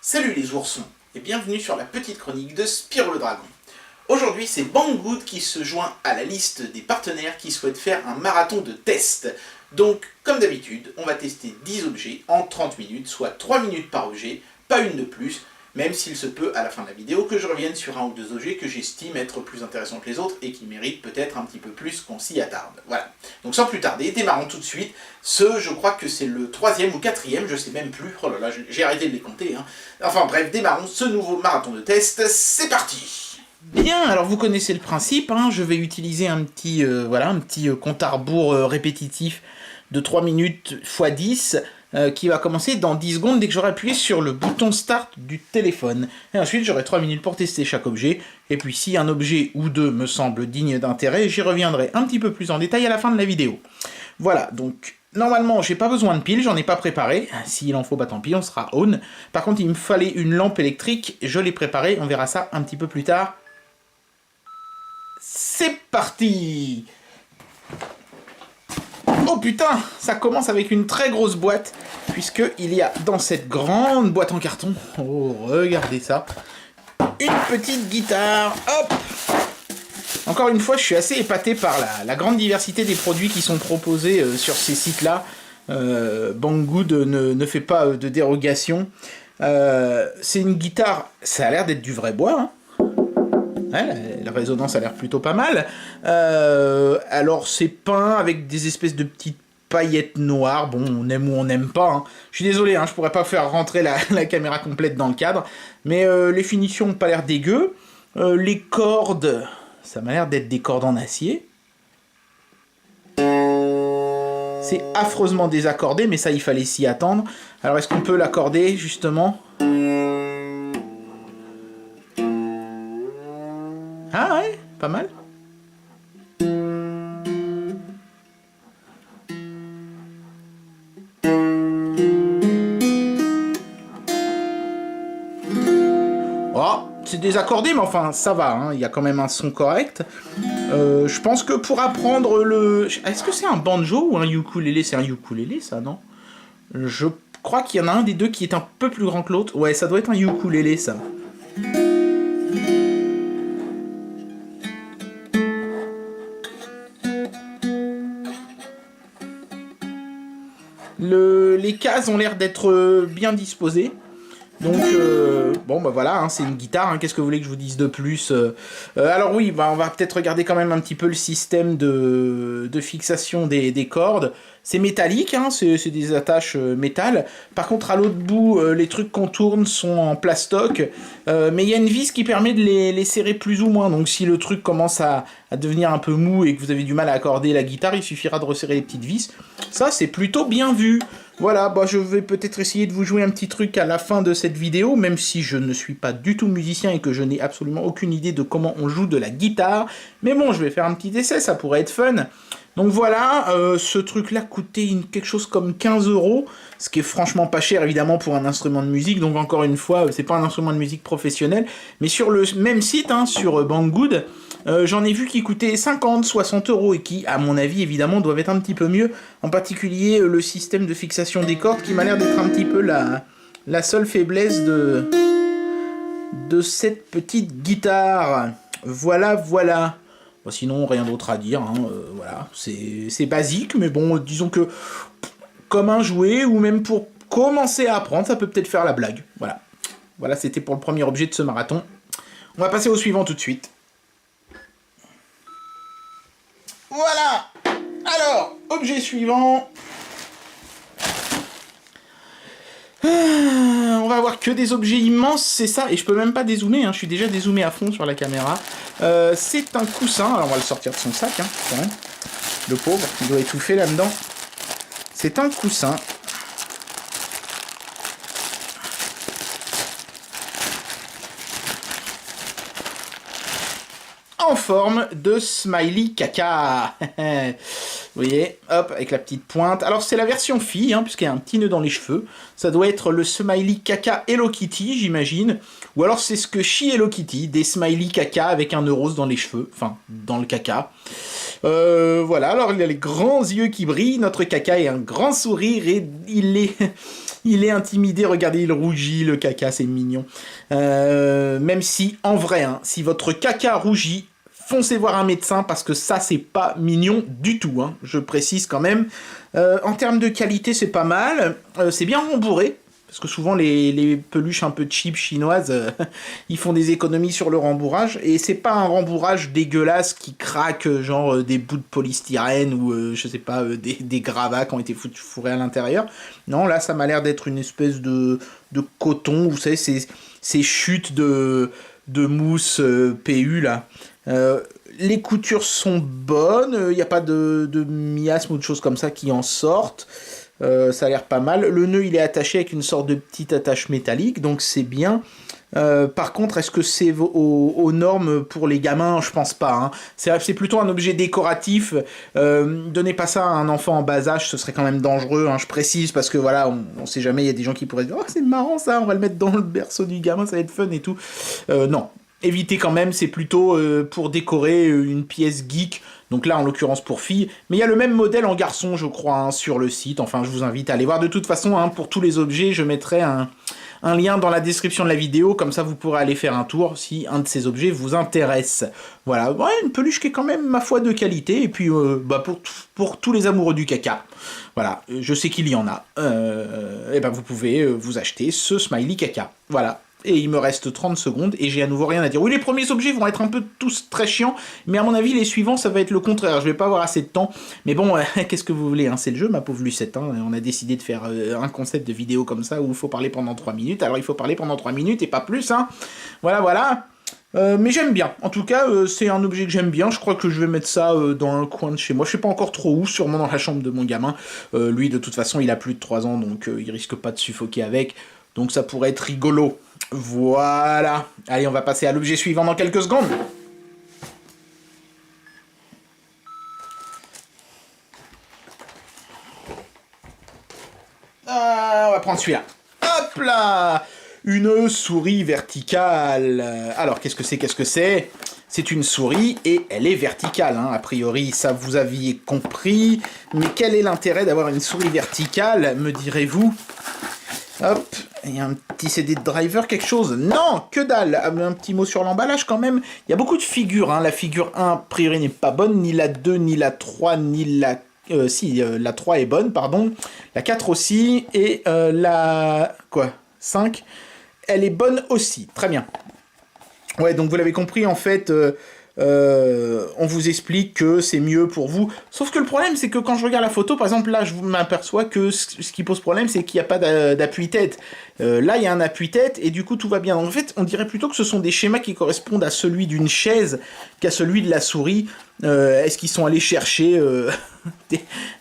Salut les oursons, et bienvenue sur la petite chronique de Spyro le Dragon. Aujourd'hui, c'est Banggood qui se joint à la liste des partenaires qui souhaitent faire un marathon de tests. Donc, comme d'habitude, on va tester 10 objets en 30 minutes, soit 3 minutes par objet, pas une de plus, même s'il se peut à la fin de la vidéo que je revienne sur un ou deux objets que j'estime être plus intéressants que les autres et qui méritent peut-être un petit peu plus qu'on s'y attarde. Voilà. Donc sans plus tarder, démarrons tout de suite. Je crois que c'est le 3e ou 4e, je sais même plus. Oh là là, j'ai arrêté de les compter. Hein. Enfin bref, démarrons ce nouveau marathon de test. C'est parti! Bien, alors vous connaissez le principe, hein, je vais utiliser un petit, compte à rebours répétitif de 3 minutes x 10 qui va commencer dans 10 secondes dès que j'aurai appuyé sur le bouton Start du téléphone. Et ensuite j'aurai 3 minutes pour tester chaque objet, et puis si un objet ou deux me semble digne d'intérêt, j'y reviendrai un petit peu plus en détail à la fin de la vidéo. Voilà, donc normalement j'ai pas besoin de piles, j'en ai pas préparé, s'il en faut bah tant pis, on sera on. Par contre il me fallait une lampe électrique, je l'ai préparée, on verra ça un petit peu plus tard. C'est parti! Oh putain, ça commence avec une très grosse boîte, puisqu'il y a dans cette grande boîte en carton, oh regardez ça, une petite guitare, hop! Encore une fois, je suis assez épaté par la grande diversité des produits qui sont proposés sur ces sites-là. Banggood ne fait pas de dérogation. C'est une guitare, ça a l'air d'être du vrai bois, hein. Ouais, la résonance a l'air plutôt pas mal. Alors c'est peint avec des espèces de petites paillettes noires. Bon, on aime ou on n'aime pas. Hein. Je suis désolé, hein, je pourrais pas faire rentrer la caméra complète dans le cadre. Mais les finitions n'ont pas l'air dégueu. Les cordes, ça m'a l'air d'être des cordes en acier. C'est affreusement désaccordé, mais ça il fallait s'y attendre. Alors est-ce qu'on peut l'accorder justement ? Ah ouais, pas mal. Oh, c'est désaccordé, mais enfin, ça va, hein, il y a quand même un son correct. Je pense que pour apprendre le... Est-ce que c'est un banjo ou un ukulélé? C'est un ukulélé, ça, non? Je crois qu'il y en a un des deux qui est un peu plus grand que l'autre. Ouais, ça doit être un ukulélé, ça. Les cases ont l'air d'être bien disposées. Donc, bon, bah voilà, hein, c'est une guitare, hein, qu'est-ce que vous voulez que je vous dise de plus alors oui, bah, on va peut-être regarder quand même un petit peu le système de fixation des cordes. C'est métallique, hein, c'est des attaches métal. Par contre, à l'autre bout, les trucs qu'on tourne sont en plastoc. Mais il y a une vis qui permet de les serrer plus ou moins. Donc si le truc commence à devenir un peu mou et que vous avez du mal à accorder la guitare, il suffira de resserrer les petites vis. Ça, c'est plutôt bien vu. Voilà, bah je vais peut-être essayer de vous jouer un petit truc à la fin de cette vidéo, même si je ne suis pas du tout musicien et que je n'ai absolument aucune idée de comment on joue de la guitare. Mais bon, je vais faire un petit essai, ça pourrait être fun. Donc voilà, ce truc-là coûtait quelque chose comme 15 €, ce qui est franchement pas cher évidemment pour un instrument de musique, donc encore une fois, c'est pas un instrument de musique professionnel, mais sur le même site, hein, sur Banggood, j'en ai vu qui coûtaient 50, 60 € et qui, à mon avis, évidemment, doivent être un petit peu mieux, en particulier le système de fixation des cordes qui m'a l'air d'être un petit peu la seule faiblesse de cette petite guitare. Voilà, voilà. Bon, sinon, rien d'autre à dire, hein, voilà, c'est basique, mais bon, disons que comme un jouet, ou même pour commencer à apprendre, ça peut peut-être faire la blague, voilà. Voilà, c'était pour le premier objet de ce marathon. On va passer au suivant tout de suite. Voilà. Alors, objet suivant. On va avoir que des objets immenses, c'est ça, et je peux même pas dézoomer, hein, je suis déjà dézoomé à fond sur la caméra. C'est un coussin, alors on va le sortir de son sac, hein, quand même. Le pauvre, il doit étouffer là-dedans. C'est un coussin. En forme de smiley caca. Vous voyez, hop, avec la petite pointe. Alors, c'est la version fille, hein, puisqu'il y a un petit nœud dans les cheveux. Ça doit être le smiley caca Hello Kitty, j'imagine. Ou alors, c'est ce que chie Hello Kitty, des smiley caca avec un nœud rose dans les cheveux. Enfin, dans le caca. Voilà, alors il a les grands yeux qui brillent. Notre caca et un grand sourire et il est... Il est intimidé, regardez, il rougit, le caca, c'est mignon. Même si, en vrai, hein, si votre caca rougit, foncez voir un médecin parce que ça, c'est pas mignon du tout, hein, je précise quand même. En termes de qualité, c'est pas mal. C'est bien rembourré. Parce que souvent, les peluches un peu cheap chinoises, ils font des économies sur le rembourrage. Et c'est pas un rembourrage dégueulasse qui craque, genre des bouts de polystyrène ou, je sais pas, des gravats qui ont été fourrés à l'intérieur. Non, là, ça m'a l'air d'être une espèce de coton, vous savez, ces chutes de mousse PU, là. Les coutures sont bonnes, il n'y a pas de miasmes ou de choses comme ça qui en sortent. Ça a l'air pas mal. Le nœud, il est attaché avec une sorte de petite attache métallique, donc c'est bien. Par contre, est-ce que c'est aux normes pour les gamins? Je pense pas. Hein. C'est plutôt un objet décoratif. Donnez pas ça à un enfant en bas âge, ce serait quand même dangereux. Hein, je précise parce que voilà, on sait jamais. Il y a des gens qui pourraient dire, oh c'est marrant ça, on va le mettre dans le berceau du gamin, ça va être fun et tout. Non. Évitez quand même, c'est plutôt pour décorer une pièce geek, donc là en l'occurrence pour filles, mais il y a le même modèle en garçon je crois hein, sur le site, enfin je vous invite à aller voir. De toute façon hein, pour tous les objets je mettrai un lien dans la description de la vidéo, comme ça vous pourrez aller faire un tour si un de ces objets vous intéresse. Voilà, ouais, une peluche qui est quand même ma foi de qualité, et puis pour tous les amoureux du caca, voilà, je sais qu'il y en a, et ben vous pouvez vous acheter ce smiley caca, voilà. Et il me reste 30 secondes et j'ai à nouveau rien à dire. Oui, les premiers objets vont être un peu tous très chiants, mais à mon avis, les suivants, ça va être le contraire. Je vais pas avoir assez de temps. Mais bon, qu'est-ce que vous voulez hein, c'est le jeu, ma pauvre Lucette. Hein. On a décidé de faire un concept de vidéo comme ça où il faut parler pendant 3 minutes. Alors, il faut parler pendant 3 minutes et pas plus. Hein. Voilà, voilà. Mais j'aime bien. En tout cas, c'est un objet que j'aime bien. Je crois que je vais mettre ça dans un coin de chez moi. Je sais pas encore trop où, sûrement dans la chambre de mon gamin. Lui, de toute façon, il a plus de 3 ans, donc il risque pas de suffoquer avec. Donc ça pourrait être rigolo. Voilà. Allez, on va passer à l'objet suivant dans quelques secondes. On va prendre celui-là. Hop là! Une souris verticale. Alors, qu'est-ce que c'est? C'est une souris et elle est verticale. Hein. A priori, ça vous aviez compris. Mais quel est l'intérêt d'avoir une souris verticale, me direz-vous? Hop, il y a un petit CD de driver, quelque chose. Non, que dalle. Un petit mot sur l'emballage quand même. Il y a beaucoup de figures. Hein. La figure 1, a priori, n'est pas bonne. Ni la 2, ni la 3, ni la... la 3 est bonne, pardon. La 4 aussi. Et la... 5. Elle est bonne aussi. Très bien. Ouais, donc vous l'avez compris, en fait... on vous explique que c'est mieux pour vous. Sauf que le problème, c'est que quand je regarde la photo, par exemple, là, je m'aperçois que ce qui pose problème, c'est qu'il n'y a pas d'appui-tête. Là, il y a un appui-tête, et du coup, tout va bien. Donc, en fait, on dirait plutôt que ce sont des schémas qui correspondent à celui d'une chaise qu'à celui de la souris. Est-ce qu'ils sont allés chercher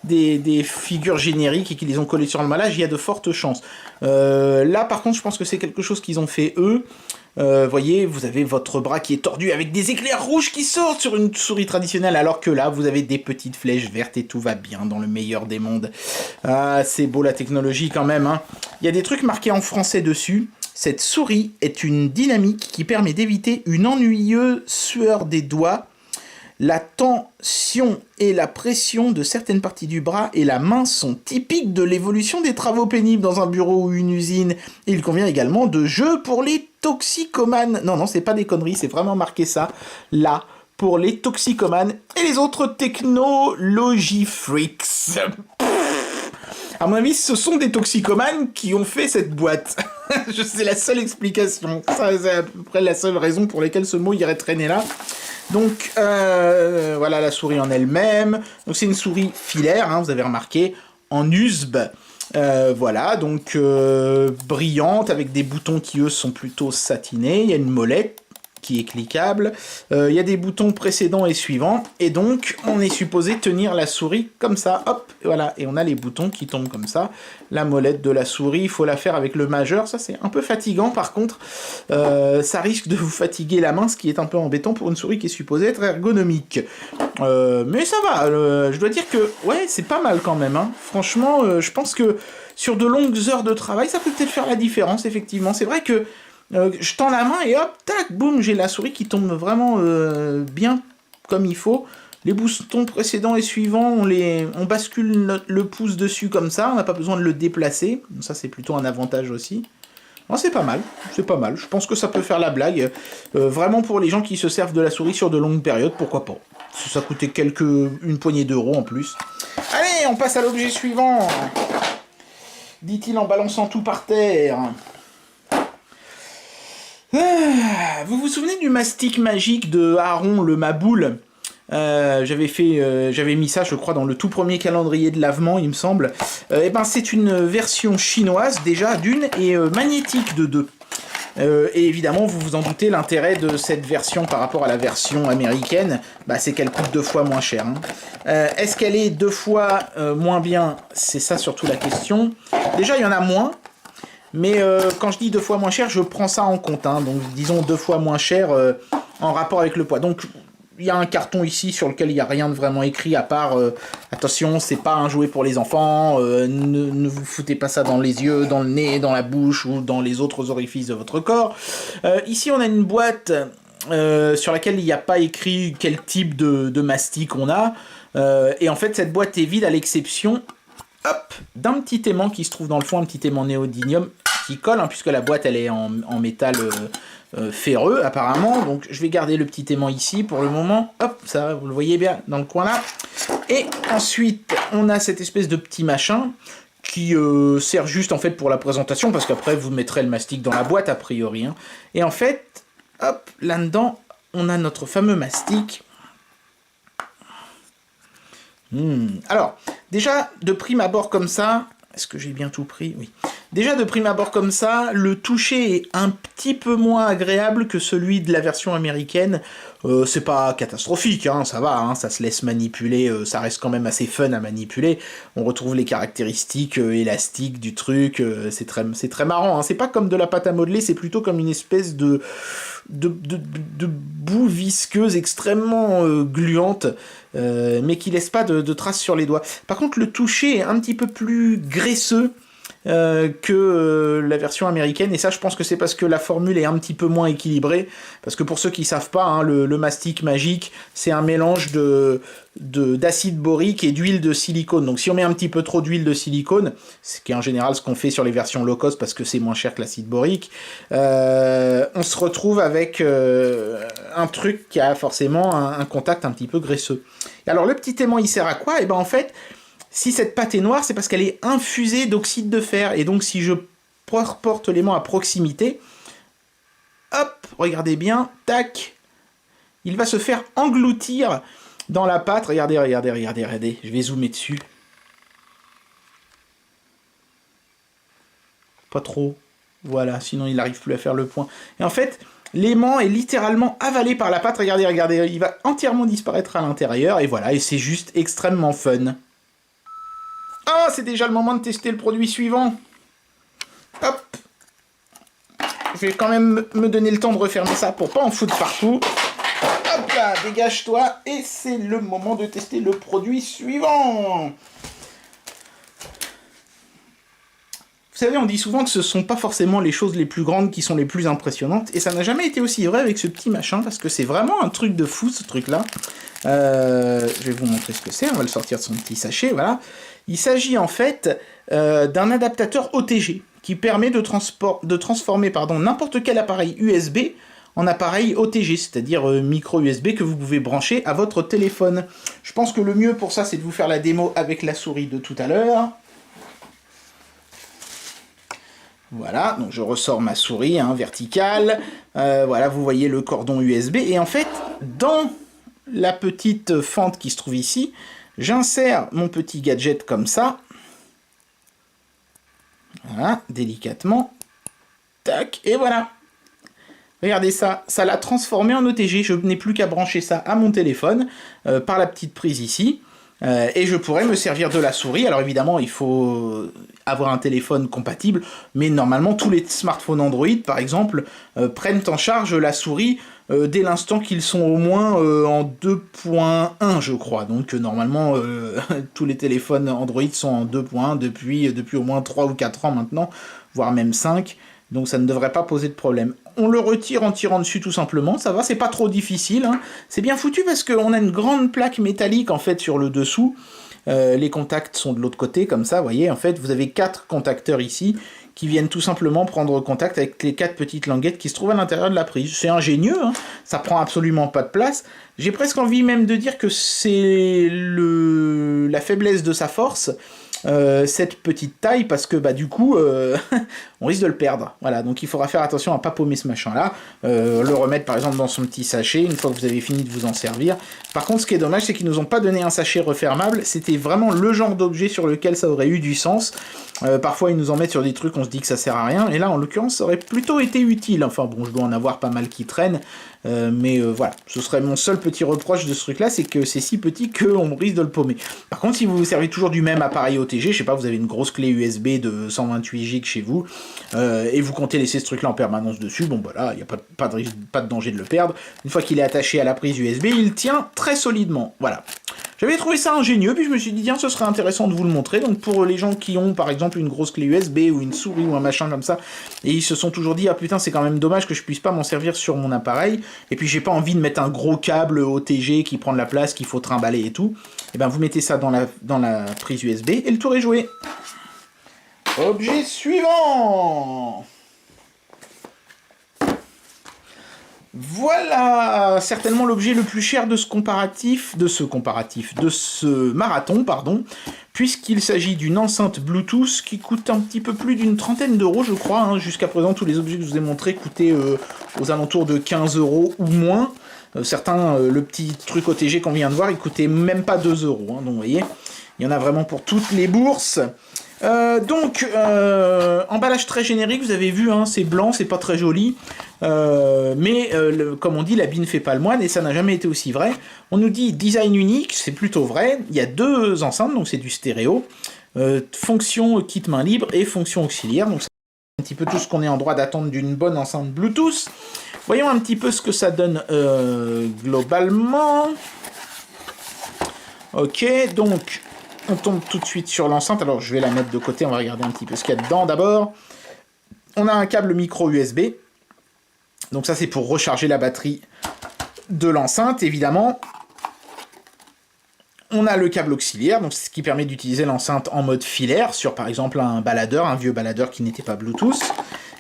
des figures génériques et qu'ils les ont collées sur l'emballage? Il y a de fortes chances. Là, par contre, je pense que c'est quelque chose qu'ils ont fait eux. Voyez, vous avez votre bras qui est tordu avec des éclairs rouges qui sortent sur une souris traditionnelle, alors que là, vous avez des petites flèches vertes et tout va bien dans le meilleur des mondes. Ah, c'est beau la technologie quand même, hein. Il y a des trucs marqués en français dessus. Cette souris est une dynamique qui permet d'éviter une ennuyeuse sueur des doigts. La tension et la pression de certaines parties du bras et la main sont typiques de l'évolution des travaux pénibles dans un bureau ou une usine. Il convient également de jeux pour les toxicomanes. Non, c'est pas des conneries, c'est vraiment marqué ça, là, pour les toxicomanes et les autres technology freaks. À mon avis, ce sont des toxicomanes qui ont fait cette boîte. C'est la seule explication. C'est à peu près la seule raison pour laquelle ce mot irait traîner là. Donc, voilà la souris en elle-même. Donc, c'est une souris filaire, hein, vous avez remarqué, en USB. Voilà, donc brillante, avec des boutons qui, eux, sont plutôt satinés. Il y a une molette. qui est cliquable. Il y a des boutons précédents et suivants. Et donc, on est supposé tenir la souris comme ça. Hop, voilà. Et on a les boutons qui tombent comme ça. La molette de la souris, il faut la faire avec le majeur. Ça, c'est un peu fatigant. Par contre, ça risque de vous fatiguer la main, ce qui est un peu embêtant pour une souris qui est supposée être ergonomique. Mais ça va. Je dois dire que, ouais, c'est pas mal quand même. Hein. Franchement, je pense que sur de longues heures de travail, ça peut peut-être faire la différence, effectivement. C'est vrai que je tends la main et hop, tac, boum, j'ai la souris qui tombe vraiment bien comme il faut. Les boutons précédents et suivants, on bascule le pouce dessus comme ça, on n'a pas besoin de le déplacer. Ça, c'est plutôt un avantage aussi. Bon, c'est pas mal, c'est pas mal. Je pense que ça peut faire la blague. Vraiment pour les gens qui se servent de la souris sur de longues périodes, pourquoi pas. Ça coûtait une poignée d'euros en plus. Allez, on passe à l'objet suivant. Dit-il en balançant tout par terre. Vous vous souvenez du mastic magique de Aaron le Maboule? J'avais mis ça, je crois, dans le tout premier calendrier de lavement, il me semble. Et ben, c'est une version chinoise, déjà, d'une, et magnétique de deux. Et évidemment, vous vous en doutez, l'intérêt de cette version par rapport à la version américaine, bah, c'est qu'elle coûte 2 fois moins cher. Hein. Est-ce qu'elle est 2 fois moins bien? C'est ça surtout la question. Déjà, il y en a moins. Mais quand je dis 2 fois moins cher, je prends ça en compte. Hein. Donc, disons 2 fois moins cher en rapport avec le poids. Donc, il y a un carton ici sur lequel il n'y a rien de vraiment écrit à part attention, c'est pas un jouet pour les enfants, ne vous foutez pas ça dans les yeux, dans le nez, dans la bouche ou dans les autres orifices de votre corps. Ici, on a une boîte sur laquelle il n'y a pas écrit quel type de mastic on a. Et en fait, cette boîte est vide à l'exception d'un petit aimant qui se trouve dans le fond, un petit aimant néodymium qui colle, hein, puisque la boîte elle est en métal ferreux apparemment. Donc je vais garder le petit aimant ici pour le moment. Hop, ça vous le voyez bien dans le coin là. Et ensuite on a cette espèce de petit machin qui sert juste en fait pour la présentation, parce qu'après vous mettrez le mastic dans la boîte a priori. Hein. Et en fait, hop, là-dedans on a notre fameux mastic. Alors, déjà, de prime abord comme ça, est-ce que j'ai bien tout pris? Oui. Déjà, de prime abord comme ça, le toucher est un petit peu moins agréable que celui de la version américaine. C'est pas catastrophique, hein, ça va, hein, ça se laisse manipuler, ça reste quand même assez fun à manipuler. On retrouve les caractéristiques élastiques du truc, c'est très marrant. Hein. C'est pas comme de la pâte à modeler, c'est plutôt comme une espèce de boue visqueuse extrêmement gluante, mais qui laisse pas de traces sur les doigts. Par contre, le toucher est un petit peu plus graisseux que la version américaine, et ça je pense que c'est parce que la formule est un petit peu moins équilibrée, parce que pour ceux qui savent pas, hein, le mastic magique c'est un mélange d'acide borique et d'huile de silicone. Donc si on met un petit peu trop d'huile de silicone, ce qui est en général ce qu'on fait sur les versions low cost parce que c'est moins cher que l'acide borique, on se retrouve avec un truc qui a forcément un contact un petit peu graisseux. Et alors le petit aimant il sert à quoi? Et ben en fait, si cette pâte est noire, c'est parce qu'elle est infusée d'oxyde de fer. Et donc, si je porte l'aimant à proximité, hop, regardez bien, tac, il va se faire engloutir dans la pâte. Regardez, je vais zoomer dessus. Pas trop. Voilà, sinon il n'arrive plus à faire le point. Et en fait, l'aimant est littéralement avalé par la pâte. Regardez, il va entièrement disparaître à l'intérieur. Et voilà, et c'est juste extrêmement fun. Ah, c'est déjà le moment de tester le produit suivant. Hop. Je vais quand même me donner le temps de refermer ça pour pas en foutre partout. Hop là, dégage-toi. Et c'est le moment de tester le produit suivant. Vous savez, on dit souvent que ce sont pas forcément les choses les plus grandes qui sont les plus impressionnantes. Et ça n'a jamais été aussi vrai avec ce petit machin, parce que c'est vraiment un truc de fou, ce truc-là. Je vais vous montrer ce que c'est. On va le sortir de son petit sachet, voilà. Il s'agit en fait d'un adaptateur OTG qui permet de transformer n'importe quel appareil USB en appareil OTG, c'est-à-dire micro USB que vous pouvez brancher à votre téléphone. Je pense que le mieux pour ça, c'est de vous faire la démo avec la souris de tout à l'heure. Voilà, donc je ressors ma souris verticale. Voilà, vous voyez le cordon USB. Et en fait, dans la petite fente qui se trouve ici, j'insère mon petit gadget comme ça. Voilà, délicatement. Tac, et voilà. Regardez ça, ça l'a transformé en OTG. Je n'ai plus qu'à brancher ça à mon téléphone par la petite prise ici. Et je pourrais me servir de la souris. Alors évidemment, il faut avoir un téléphone compatible, mais normalement tous les smartphones Android, par exemple, prennent en charge la souris dès l'instant qu'ils sont au moins en 2.1, je crois. Donc normalement, tous les téléphones Android sont en 2.1 depuis au moins 3 ou 4 ans maintenant, voire même 5. Donc ça ne devrait pas poser de problème. On le retire en tirant dessus tout simplement, ça va, c'est pas trop difficile. Hein. C'est bien foutu parce qu'on a une grande plaque métallique en fait sur le dessous. Les contacts sont de l'autre côté, comme ça, vous voyez, en fait, vous avez 4 contacteurs ici qui viennent tout simplement prendre contact avec les 4 petites languettes qui se trouvent à l'intérieur de la prise. C'est ingénieux, hein, ça prend absolument pas de place. J'ai presque envie même de dire que c'est la faiblesse de sa force, cette petite taille, parce que bah du coup on risque de le perdre. Voilà, donc il faudra faire attention à pas paumer ce machin là, le remettre par exemple dans son petit sachet une fois que vous avez fini de vous en servir. Par contre ce qui est dommage c'est qu'ils nous ont pas donné un sachet refermable, c'était vraiment le genre d'objet sur lequel ça aurait eu du sens. Parfois ils nous en mettent sur des trucs on se dit que ça sert à rien, et là en l'occurrence ça aurait plutôt été utile. Enfin bon, je dois en avoir pas mal qui traînent, mais voilà, ce serait mon seul petit reproche de ce truc là, c'est que c'est si petit qu'on risque de le paumer. Par contre si vous vous servez toujours du même appareil OTG, je sais pas, vous avez une grosse clé USB de 128 Go chez vous, et vous comptez laisser ce truc là en permanence dessus, bon bah là il n'y a pas de danger de le perdre. Une fois qu'il est attaché à la prise USB, il tient très solidement, voilà. J'avais trouvé ça ingénieux, puis je me suis dit, tiens, ce serait intéressant de vous le montrer. Donc pour les gens qui ont, par exemple, une grosse clé USB ou une souris ou un machin comme ça, et ils se sont toujours dit, ah putain, c'est quand même dommage que je puisse pas m'en servir sur mon appareil, et puis j'ai pas envie de mettre un gros câble OTG qui prend de la place, qu'il faut trimballer et tout, et ben vous mettez ça dans la prise USB, et le tour est joué. Objet suivant. Voilà, certainement l'objet le plus cher de ce marathon, pardon, puisqu'il s'agit d'une enceinte Bluetooth qui coûte un petit peu plus d'une trentaine d'euros, je crois. Hein. Jusqu'à présent, tous les objets que je vous ai montrés coûtaient aux alentours de 15 € ou moins. Certains, le petit truc OTG qu'on vient de voir, il coûtait même pas 2 €. Hein. Donc, vous voyez, il y en a vraiment pour toutes les bourses. Emballage très générique, vous avez vu, hein, c'est blanc, c'est pas très joli, mais comme on dit, l'habit ne fait pas le moine, et ça n'a jamais été aussi vrai. On nous dit design unique, c'est plutôt vrai, il y a 2 enceintes, donc c'est du stéréo, fonction kit main libre et fonction auxiliaire, donc c'est un petit peu tout ce qu'on est en droit d'attendre d'une bonne enceinte Bluetooth. Voyons un petit peu ce que ça donne globalement. Ok, donc on tombe tout de suite sur l'enceinte. Alors je vais la mettre de côté, on va regarder un petit peu ce qu'il y a dedans d'abord. On a un câble micro USB. Donc ça c'est pour recharger la batterie de l'enceinte évidemment. On a le câble auxiliaire, donc c'est ce qui permet d'utiliser l'enceinte en mode filaire sur par exemple un baladeur, un vieux baladeur qui n'était pas Bluetooth.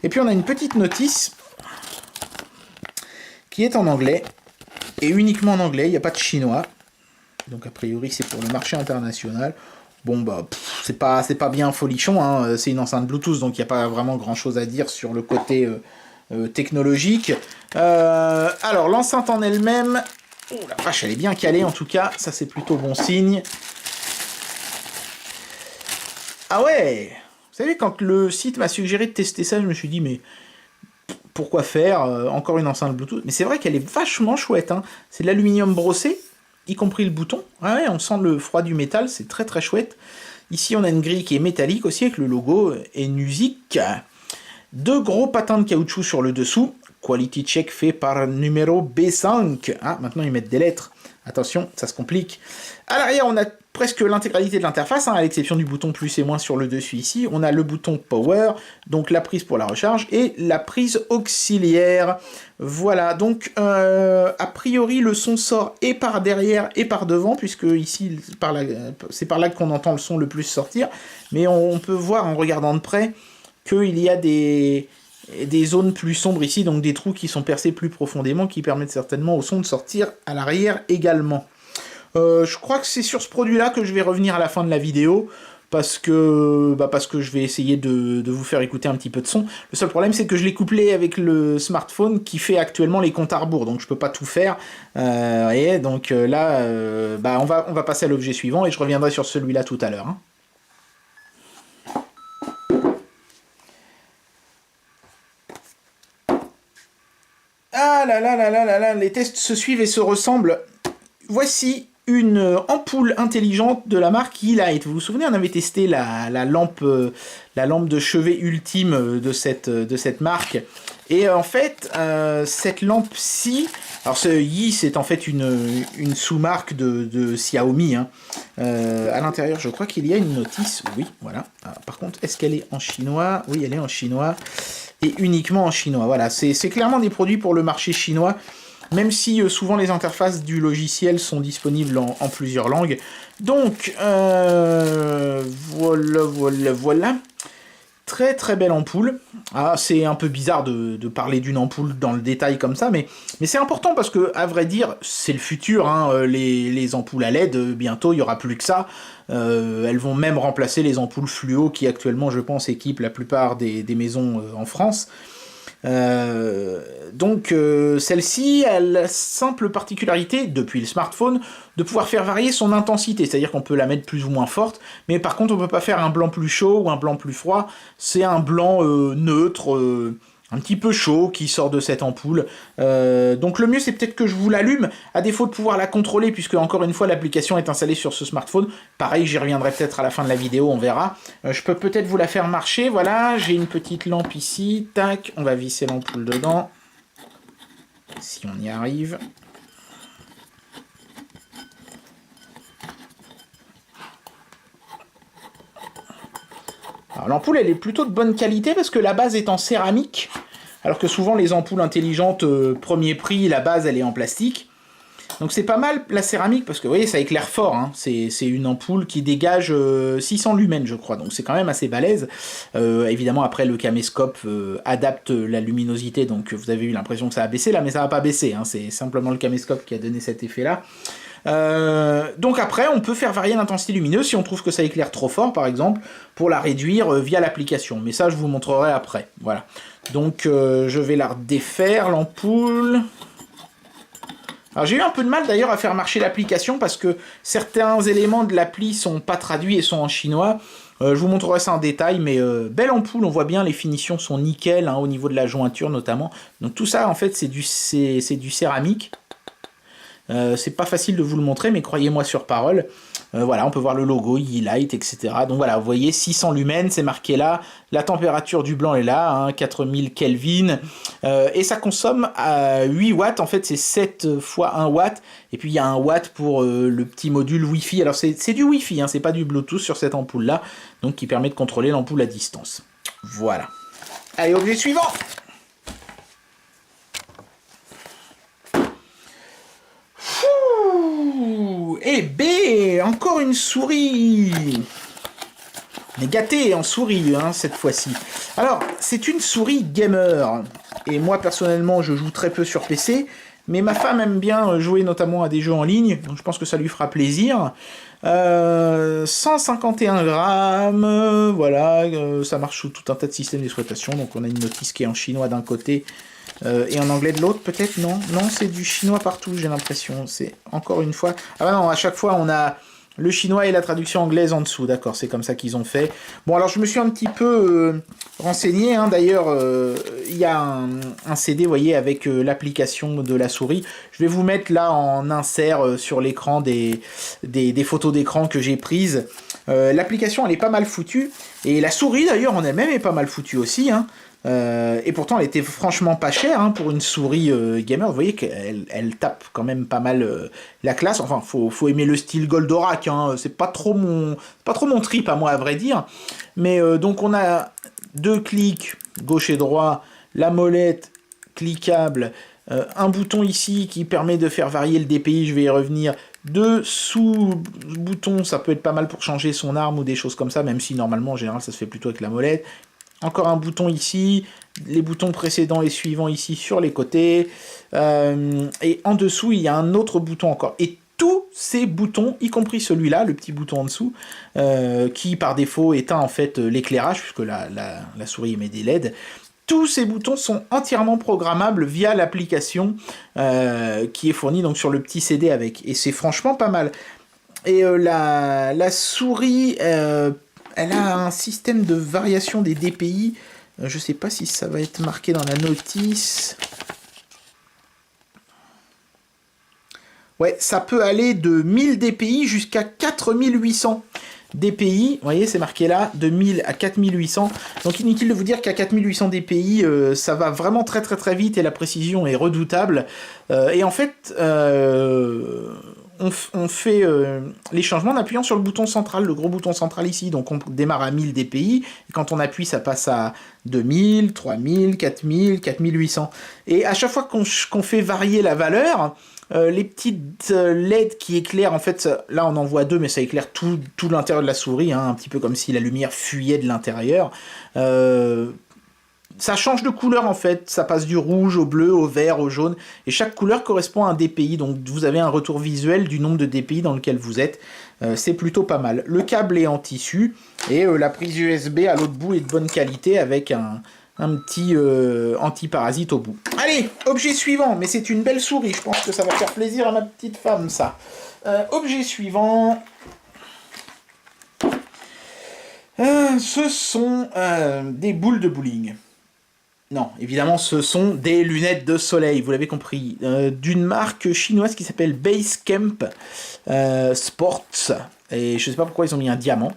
Et puis on a une petite notice qui est en anglais, et uniquement en anglais, il n'y a pas de chinois. Donc a priori c'est pour le marché international. Bon bah c'est pas bien folichon, hein. C'est une enceinte Bluetooth donc il n'y a pas vraiment grand chose à dire sur le côté technologique. Alors l'enceinte en elle-même, oh la vache elle est bien calée en tout cas, ça c'est plutôt bon signe. Ah ouais, vous savez quand le site m'a suggéré de tester ça, je me suis dit mais pourquoi faire encore une enceinte Bluetooth? Mais c'est vrai qu'elle est vachement chouette, hein. C'est de l'aluminium brossé, y compris le bouton. Ah ouais, on sent le froid du métal, c'est très très chouette. Ici, on a une grille qui est métallique aussi, avec le logo Enusic. 2 gros patins de caoutchouc sur le dessous. Quality check fait par numéro B5. Ah, maintenant ils mettent des lettres. Attention, ça se complique. À l'arrière, on a presque l'intégralité de l'interface, hein, à l'exception du bouton plus et moins sur le dessus ici. On a le bouton Power, donc la prise pour la recharge, et la prise auxiliaire. Voilà, donc a priori le son sort et par derrière et par devant, puisque ici c'est par là qu'on entend le son le plus sortir. Mais on peut voir en regardant de près qu'il y a des zones plus sombres ici, donc des trous qui sont percés plus profondément, qui permettent certainement au son de sortir à l'arrière également. Je crois que c'est sur ce produit-là que je vais revenir à la fin de la vidéo, parce que je vais essayer de vous faire écouter un petit peu de son. Le seul problème, c'est que je l'ai couplé avec le smartphone qui fait actuellement les comptes à rebours, donc je peux pas tout faire. Et donc là, on va passer à l'objet suivant, et je reviendrai sur celui-là tout à l'heure. Hein. là là là là là là là, les tests se suivent et se ressemblent. Voici une ampoule intelligente de la marque E-Light. Vous vous souvenez, on avait testé la lampe de chevet ultime de cette marque. Et en fait, cette lampe-ci, alors ce Yi, c'est en fait une sous-marque de Xiaomi. Hein. À l'intérieur, je crois qu'il y a une notice. Oui, voilà. Par contre, est-ce qu'elle est en chinois? Oui, elle est en chinois. Et uniquement en chinois. Voilà, c'est clairement des produits pour le marché chinois. Même si souvent les interfaces du logiciel sont disponibles en plusieurs langues. Donc, voilà. Très très belle ampoule. Ah, c'est un peu bizarre de parler d'une ampoule dans le détail comme ça, mais c'est important parce que, à vrai dire, c'est le futur. Hein, les ampoules à LED, bientôt il n'y aura plus que ça. Elles vont même remplacer les ampoules fluo qui actuellement, je pense, équipent la plupart des maisons en France. Donc celle-ci a la simple particularité, depuis le smartphone, de pouvoir faire varier son intensité, c'est-à-dire qu'on peut la mettre plus ou moins forte, mais par contre on peut pas faire un blanc plus chaud ou un blanc plus froid, c'est un blanc neutre, un petit peu chaud qui sort de cette ampoule. Donc le mieux c'est peut-être que je vous l'allume, à défaut de pouvoir la contrôler, puisque encore une fois l'application est installée sur ce smartphone. Pareil, j'y reviendrai peut-être à la fin de la vidéo, on verra. Je peux peut-être vous la faire marcher, voilà, j'ai une petite lampe ici, tac, on va visser l'ampoule dedans, si on y arrive. Alors l'ampoule elle est plutôt de bonne qualité parce que la base est en céramique, alors que souvent les ampoules intelligentes premier prix, la base elle est en plastique. Donc c'est pas mal la céramique parce que vous voyez ça éclaire fort, hein. C'est une ampoule qui dégage 600 lumens je crois, donc c'est quand même assez balèze. Évidemment après le caméscope adapte la luminosité, donc vous avez eu l'impression que ça a baissé là, mais ça va pas baisser, hein. C'est simplement le caméscope qui a donné cet effet là. Donc après on peut faire varier l'intensité lumineuse si on trouve que ça éclaire trop fort par exemple, pour la réduire via l'application, mais ça je vous montrerai après. Voilà, donc je vais la défaire l'ampoule. Alors j'ai eu un peu de mal d'ailleurs à faire marcher l'application parce que certains éléments de l'appli sont pas traduits et sont en chinois. Je vous montrerai ça en détail, mais belle ampoule, on voit bien les finitions sont nickel, hein, au niveau de la jointure notamment. Donc tout ça en fait c'est du céramique. C'est pas facile de vous le montrer, mais croyez-moi sur parole. Voilà, on peut voir le logo, E-Light, etc. Donc voilà, vous voyez, 600 lumens, c'est marqué là. La température du blanc est là, hein, 4000 Kelvin. Et ça consomme à 8 watts, en fait c'est 7 fois 1 watt. Et puis il y a 1 watt pour le petit module Wi-Fi. Alors c'est du Wi-Fi, hein, c'est pas du Bluetooth sur cette ampoule-là, donc qui permet de contrôler l'ampoule à distance. Voilà. Allez, objet suivant. Et B, encore une souris. On est gâté en souris, hein, cette fois-ci. Alors, c'est une souris gamer. Et moi, personnellement, je joue très peu sur PC. Mais ma femme aime bien jouer notamment à des jeux en ligne. Donc, je pense que ça lui fera plaisir. 151 grammes. Voilà, ça marche sous tout un tas de systèmes d'exploitation. Donc, on a une notice qui est en chinois d'un côté. Et en anglais de l'autre, peut-être, non? Non, c'est du chinois partout, j'ai l'impression. C'est encore une fois... Ah bah non, à chaque fois, on a le chinois et la traduction anglaise en dessous. D'accord, c'est comme ça qu'ils ont fait. Bon, alors, je me suis un petit peu renseigné. Hein, d'ailleurs, il y a un CD, vous voyez, avec l'application de la souris. Je vais vous mettre là en insert sur l'écran des photos d'écran que j'ai prises. L'application, elle est pas mal foutue. Et la souris, d'ailleurs, en elle-même est pas mal foutue aussi, hein. Et pourtant elle était franchement pas chère, hein, pour une souris gamer. Vous voyez qu'elle tape quand même pas mal la classe. Enfin faut aimer le style Goldorak, hein. C'est pas trop mon trip à moi à vrai dire. Mais donc on a 2 clics gauche et droit, la molette cliquable, un bouton ici qui permet de faire varier le DPI, je vais y revenir. 2 sous-boutons, ça peut être pas mal pour changer son arme ou des choses comme ça, même si normalement en général ça se fait plutôt avec la molette. Encore un bouton ici, les boutons précédents et suivants ici sur les côtés. Et en dessous, il y a un autre bouton encore. Et tous ces boutons, y compris celui-là, le petit bouton en dessous, qui par défaut éteint en fait l'éclairage, puisque la souris émet des LED, tous ces boutons sont entièrement programmables via l'application qui est fournie donc sur le petit CD avec. Et c'est franchement pas mal. Et la souris... elle a un système de variation des DPI. Je sais pas si ça va être marqué dans la notice. Ouais, ça peut aller de 1000 dpi jusqu'à 4800 dpi. Vous voyez, c'est marqué là, de 1000 à 4800. Donc inutile de vous dire qu'à 4800 dpi, ça va vraiment très très très vite et la précision est redoutable. Et en fait, on fait les changements en appuyant sur le bouton central, le gros bouton central ici. Donc on démarre à 1000 dpi, et quand on appuie, ça passe à 2000, 3000, 4000, 4800. Et à chaque fois qu'on fait varier la valeur, les petites LED qui éclairent, en fait, là on en voit deux, mais ça éclaire tout l'intérieur de la souris, hein, un petit peu comme si la lumière fuyait de l'intérieur. Ça change de couleur en fait, ça passe du rouge au bleu, au vert, au jaune, et chaque couleur correspond à un DPI, donc vous avez un retour visuel du nombre de DPI dans lequel vous êtes. C'est plutôt pas mal. Le câble est en tissu, et la prise USB à l'autre bout est de bonne qualité avec un petit anti-parasite au bout. Allez, objet suivant, mais c'est une belle souris, je pense que ça va faire plaisir à ma petite femme ça. Objet suivant... ce sont des boules de bowling. Non, évidemment, ce sont des lunettes de soleil, vous l'avez compris, d'une marque chinoise qui s'appelle Basecamp Sports. Et je sais pas pourquoi ils ont mis un diamant,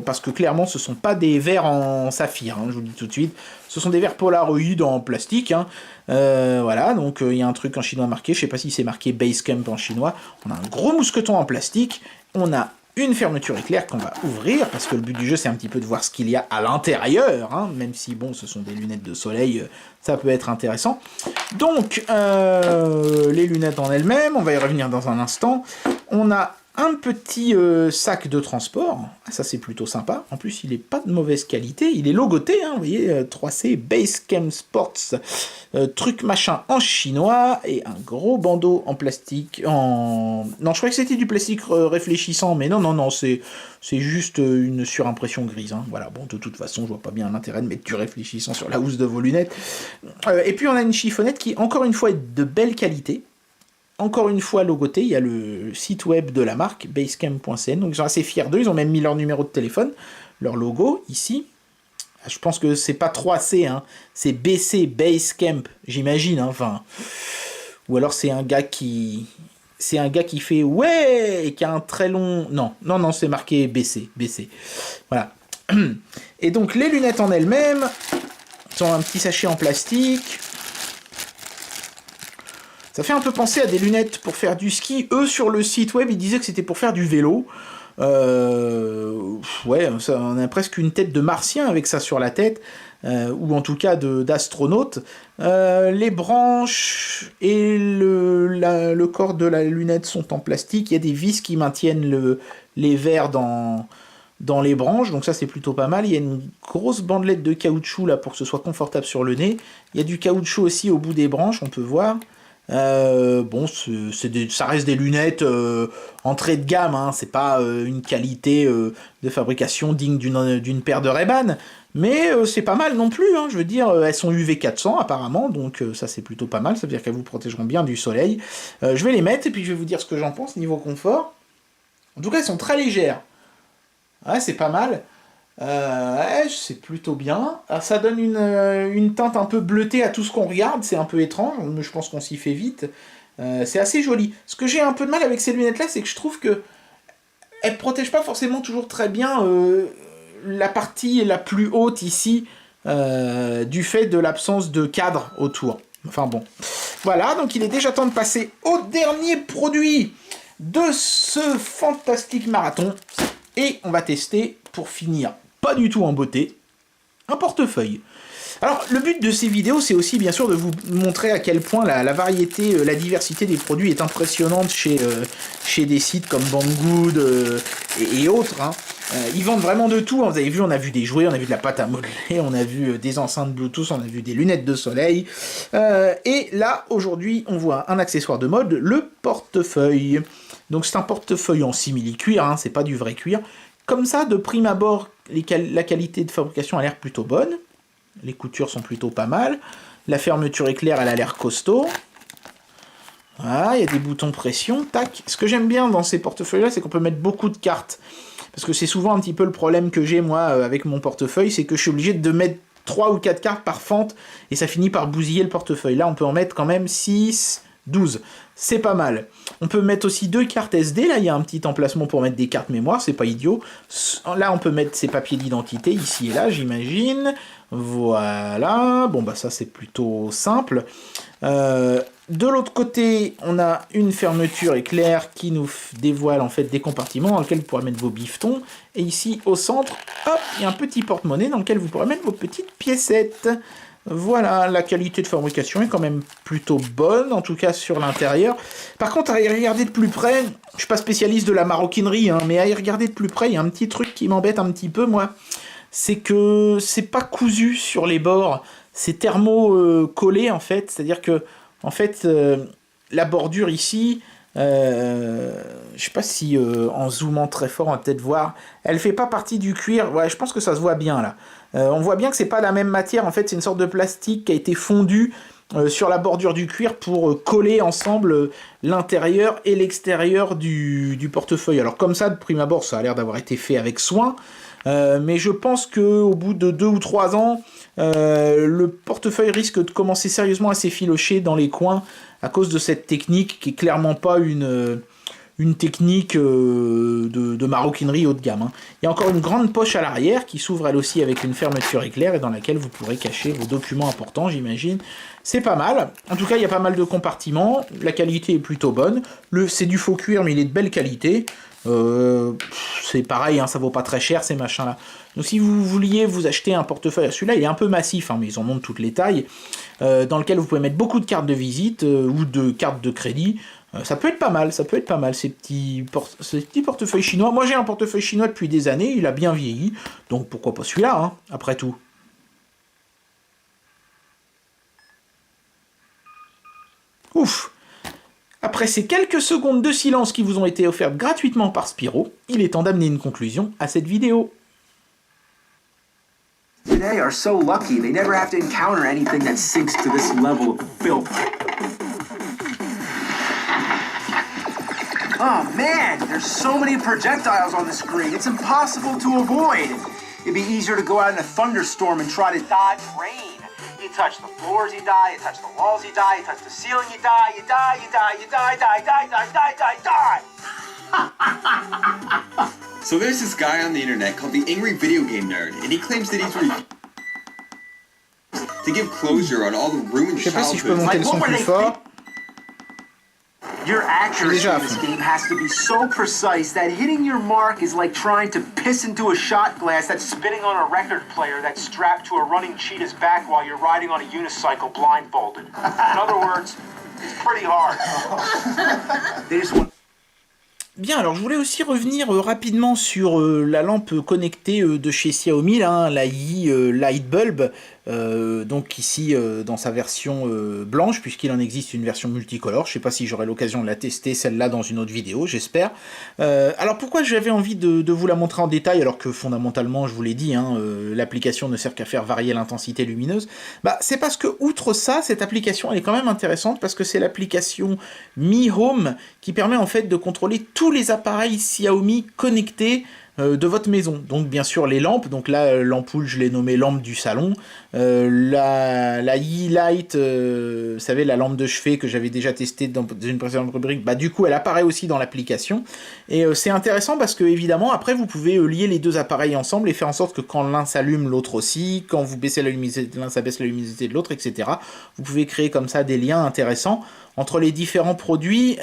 parce que clairement, ce sont pas des verres en saphir, hein, je vous le dis tout de suite. Ce sont des verres Polaroid en plastique, hein. Voilà, donc il y a un truc en chinois marqué, je sais pas si c'est marqué Basecamp en chinois. On a un gros mousqueton en plastique, on a une fermeture éclair qu'on va ouvrir, parce que le but du jeu c'est un petit peu de voir ce qu'il y a à l'intérieur, hein, même si bon ce sont des lunettes de soleil, ça peut être intéressant. Donc les lunettes en elles-mêmes, on va y revenir dans un instant. On a un petit sac de transport, ça c'est plutôt sympa, en plus il n'est pas de mauvaise qualité, il est logoté, hein, vous voyez, 3C Basecamp Sports, truc machin en chinois, et un gros bandeau en plastique, non je croyais que c'était du plastique réfléchissant, mais non, c'est juste une surimpression grise, hein. Voilà, bon de toute façon je vois pas bien l'intérêt de mettre du réfléchissant sur la housse de vos lunettes. Et puis on a une chiffonnette qui encore une fois est de belle qualité. Encore une fois logoté, il y a le site web de la marque, basecamp.cn, donc ils sont assez fiers d'eux, ils ont même mis leur numéro de téléphone, leur logo, ici. Je pense que c'est pas 3C, hein, c'est BC, Basecamp, j'imagine, hein, enfin... Ou alors c'est un gars qui... C'est un gars qui fait « ouais » et qui a un très long... Non, c'est marqué BC. Voilà. Et donc les lunettes en elles-mêmes sont un petit sachet en plastique... Ça fait un peu penser à des lunettes pour faire du ski. Eux, sur le site web, ils disaient que c'était pour faire du vélo. Ouais, on a presque une tête de martien avec ça sur la tête, ou en tout cas d'astronaute. Les branches et le corps de la lunette sont en plastique. Il y a des vis qui maintiennent les verres dans les branches, donc ça c'est plutôt pas mal. Il y a une grosse bandelette de caoutchouc là pour que ce soit confortable sur le nez. Il y a du caoutchouc aussi au bout des branches, on peut voir. Bon, ça reste des lunettes entrée de gamme, hein, c'est pas une qualité de fabrication digne d'une paire de Ray-Ban, mais c'est pas mal non plus, hein, je veux dire, elles sont UV 400 apparemment, donc ça c'est plutôt pas mal, ça veut dire qu'elles vous protégeront bien du soleil. Je vais les mettre et puis je vais vous dire ce que j'en pense niveau confort. En tout cas, elles sont très légères, ouais, c'est pas mal. Ouais, c'est plutôt bien. Alors, ça donne une teinte un peu bleutée à tout ce qu'on regarde, c'est un peu étrange, mais je pense qu'on s'y fait vite. C'est assez joli. Ce que j'ai un peu de mal avec ces lunettes-là, c'est que je trouve que elles protègent pas forcément toujours très bien la partie la plus haute ici, du fait de l'absence de cadre autour. Enfin bon. Voilà, donc il est déjà temps de passer au dernier produit de ce fantastique marathon. Et on va tester, pour finir, pas du tout en beauté, un portefeuille. Alors, le but de ces vidéos, c'est aussi bien sûr de vous montrer à quel point la variété, la diversité des produits est impressionnante chez des sites comme Banggood et autres, hein. Ils vendent vraiment de tout, hein. Vous avez vu, on a vu des jouets, on a vu de la pâte à modeler, on a vu des enceintes Bluetooth, on a vu des lunettes de soleil. Et là, aujourd'hui, on voit un accessoire de mode, le portefeuille. Donc c'est un portefeuille en simili-cuir, hein, c'est pas du vrai cuir. Comme ça, de prime abord, la qualité de fabrication a l'air plutôt bonne. Les coutures sont plutôt pas mal. La fermeture éclair, elle a l'air costaud. Voilà, il y a des boutons pression, tac. Ce que j'aime bien dans ces portefeuilles-là, c'est qu'on peut mettre beaucoup de cartes. Parce que c'est souvent un petit peu le problème que j'ai, moi, avec mon portefeuille, c'est que je suis obligé de mettre 3 ou 4 cartes par fente, et ça finit par bousiller le portefeuille. Là, on peut en mettre quand même 6, 12. c'est pas mal. On peut mettre aussi 2 cartes SD, là il y a un petit emplacement pour mettre des cartes mémoire, c'est pas idiot. Là on peut mettre ses papiers d'identité, ici et là j'imagine. Voilà, bon bah ça c'est plutôt simple. De l'autre côté, on a une fermeture éclair qui nous dévoile en fait des compartiments dans lesquels vous pourrez mettre vos bifetons. Et ici au centre, hop, il y a un petit porte-monnaie dans lequel vous pourrez mettre vos petites piécettes. Voilà, la qualité de fabrication est quand même plutôt bonne, en tout cas sur l'intérieur. Par contre, à y regarder de plus près, je suis pas spécialiste de la maroquinerie, hein, mais à y regarder de plus près, il y a un petit truc qui m'embête un petit peu, moi. C'est que c'est pas cousu sur les bords, c'est thermo-collé en fait, c'est-à-dire que, en fait, la bordure ici, je sais pas si en zoomant très fort, on va peut-être voir, elle fait pas partie du cuir, ouais, je pense que ça se voit bien là. On voit bien que c'est pas la même matière, en fait c'est une sorte de plastique qui a été fondu sur la bordure du cuir pour coller ensemble l'intérieur et l'extérieur du portefeuille. Alors comme ça, de prime abord, ça a l'air d'avoir été fait avec soin, mais je pense qu'au bout de 2 ou 3 ans, le portefeuille risque de commencer sérieusement à s'effilocher dans les coins à cause de cette technique qui est clairement pas une technique de maroquinerie haut de gamme. Hein. Il y a encore une grande poche à l'arrière qui s'ouvre elle aussi avec une fermeture éclair et dans laquelle vous pourrez cacher vos documents importants, j'imagine. C'est pas mal. En tout cas, il y a pas mal de compartiments. La qualité est plutôt bonne. C'est du faux cuir, mais il est de belle qualité. C'est pareil, hein, ça vaut pas très cher ces machins-là. Donc si vous vouliez vous acheter un portefeuille, celui-là il est un peu massif, hein, mais ils en montrent toutes les tailles, dans lequel vous pouvez mettre beaucoup de cartes de visite ou de cartes de crédit. Ça peut être pas mal, ces petits portefeuilles chinois. Moi j'ai un portefeuille chinois depuis des années, il a bien vieilli, donc pourquoi pas celui-là, hein, après tout. Ouf! Après ces quelques secondes de silence qui vous ont été offertes gratuitement par Spiro, il est temps d'amener une conclusion à cette vidéo. Today are so lucky they never have to encounter anything that sinks to this level of filth. Oh man, there's so many projectiles on the screen, it's impossible to avoid. It'd be easier to go out in a thunderstorm and try to dodge rain. You touch the floors, you die, you touch the walls, you die, you touch the ceiling, you die, you die, you die, you die, die, die, die, die, die, die! So there's this guy on the internet called the Angry Video Game Nerd, and he claims that he's to give closure on all the ruined Je sais pas si je peux childhood. monter le son plus fort. Your accuracy in this game has to be so precise that hitting your mark is like trying to piss into a shot glass that's spinning on a record player that's strapped to a running cheetah's back while you're riding on a unicycle blindfolded. In other words, it's pretty hard. They just want... Bien, alors je voulais aussi revenir rapidement sur la lampe connectée de chez Xiaomi, là, hein, la Yi Light Bulb, donc ici dans sa version blanche, puisqu'il en existe une version multicolore. Je sais pas si j'aurai l'occasion de la tester, celle-là, dans une autre vidéo, j'espère. Alors pourquoi j'avais envie de vous la montrer en détail, alors que fondamentalement, je vous l'ai dit, hein, l'application ne sert qu'à faire varier l'intensité lumineuse, bah, c'est parce que, outre ça, cette application, elle est quand même intéressante, parce que c'est l'application Mi Home qui permet en fait de contrôler tous les appareils Xiaomi connectés de votre maison. Donc bien sûr les lampes, donc là l'ampoule je l'ai nommée lampe du salon, la Yi Light, vous savez la lampe de chevet que j'avais déjà testée dans une précédente rubrique, bah du coup elle apparaît aussi dans l'application, et c'est intéressant parce que évidemment après vous pouvez lier les deux appareils ensemble et faire en sorte que quand l'un s'allume l'autre aussi, quand vous baissez la luminosité de l'un ça baisse la luminosité de l'autre, etc. Vous pouvez créer comme ça des liens intéressants entre les différents produits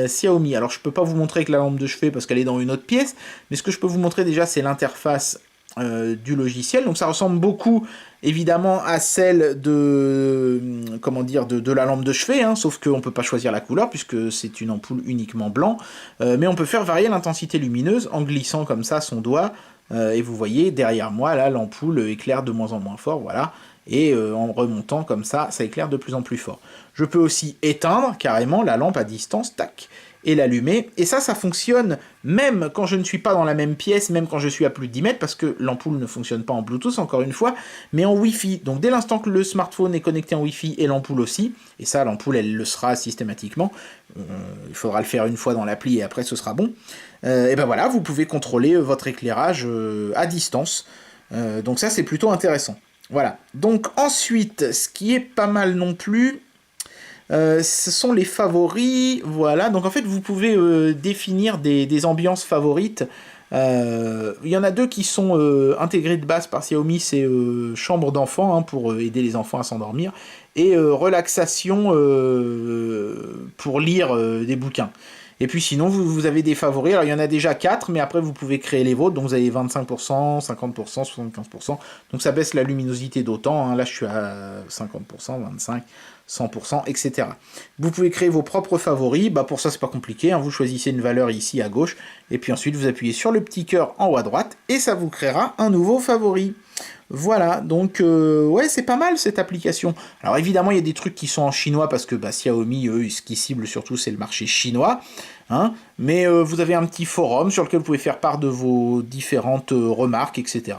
Xiaomi. Alors je peux pas vous montrer que la lampe de chevet parce qu'elle est dans une autre pièce, mais ce que je peux vous montrer déjà c'est l'interface du logiciel. Donc ça ressemble beaucoup évidemment à celle de comment dire de la lampe de chevet, hein, sauf qu'on peut pas choisir la couleur puisque c'est une ampoule uniquement blanc, mais on peut faire varier l'intensité lumineuse en glissant comme ça son doigt, et vous voyez derrière moi là l'ampoule éclaire de moins en moins fort, voilà. Et en remontant comme ça, ça éclaire de plus en plus fort. Je peux aussi éteindre carrément la lampe à distance, tac, et l'allumer. Et ça fonctionne même quand je ne suis pas dans la même pièce, même quand je suis à plus de 10 mètres, parce que l'ampoule ne fonctionne pas en Bluetooth, encore une fois, mais en Wi-Fi. Donc dès l'instant que le smartphone est connecté en Wi-Fi, et l'ampoule aussi, et ça, l'ampoule, elle le sera systématiquement, il faudra le faire une fois dans l'appli, et après ce sera bon, et ben voilà, vous pouvez contrôler votre éclairage à distance. Donc ça, c'est plutôt intéressant. Voilà, donc ensuite, ce qui est pas mal non plus, Ce sont les favoris, voilà. Donc en fait, vous pouvez définir des ambiances favorites. Il y en a deux qui sont intégrées de base par Xiaomi, c'est chambre d'enfant hein, pour aider les enfants à s'endormir, et relaxation pour lire des bouquins. Et puis sinon, vous avez des favoris. Alors il y en a déjà 4, mais après vous pouvez créer les vôtres. Donc vous avez 25%, 50%, 75%. Donc ça baisse la luminosité d'autant. Hein. Là je suis à 50%, 25%. 100%, etc. Vous pouvez créer vos propres favoris, bah pour ça c'est pas compliqué, hein. Vous choisissez une valeur ici à gauche, et puis ensuite vous appuyez sur le petit cœur en haut à droite, et ça vous créera un nouveau favori. Voilà, donc ouais c'est pas mal cette application. Alors évidemment il y a des trucs qui sont en chinois, parce que bah, Xiaomi, eux, ce qui cible surtout c'est le marché chinois, hein. Mais vous avez un petit forum sur lequel vous pouvez faire part de vos différentes remarques, etc.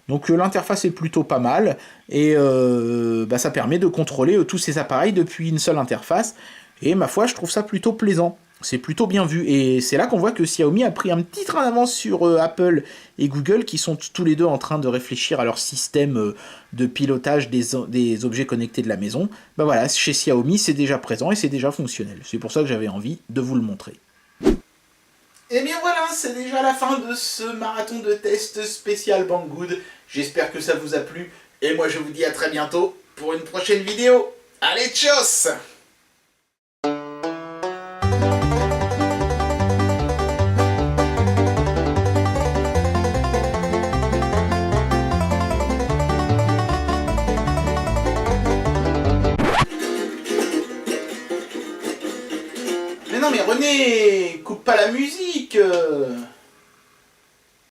Donc l'interface est plutôt pas mal, et bah, ça permet de contrôler tous ces appareils depuis une seule interface, et ma foi je trouve ça plutôt plaisant, c'est plutôt bien vu, et c'est là qu'on voit que Xiaomi a pris un petit train d'avance sur Apple et Google, qui sont tous les deux en train de réfléchir à leur système de pilotage des objets connectés de la maison. Bah voilà, chez Xiaomi c'est déjà présent et c'est déjà fonctionnel, c'est pour ça que j'avais envie de vous le montrer. Et bien voilà, c'est déjà la fin de ce marathon de test spécial Banggood. J'espère que ça vous a plu. Et moi je vous dis à très bientôt pour une prochaine vidéo. Allez, tchuss! Mais non mais René, coupe pas la musique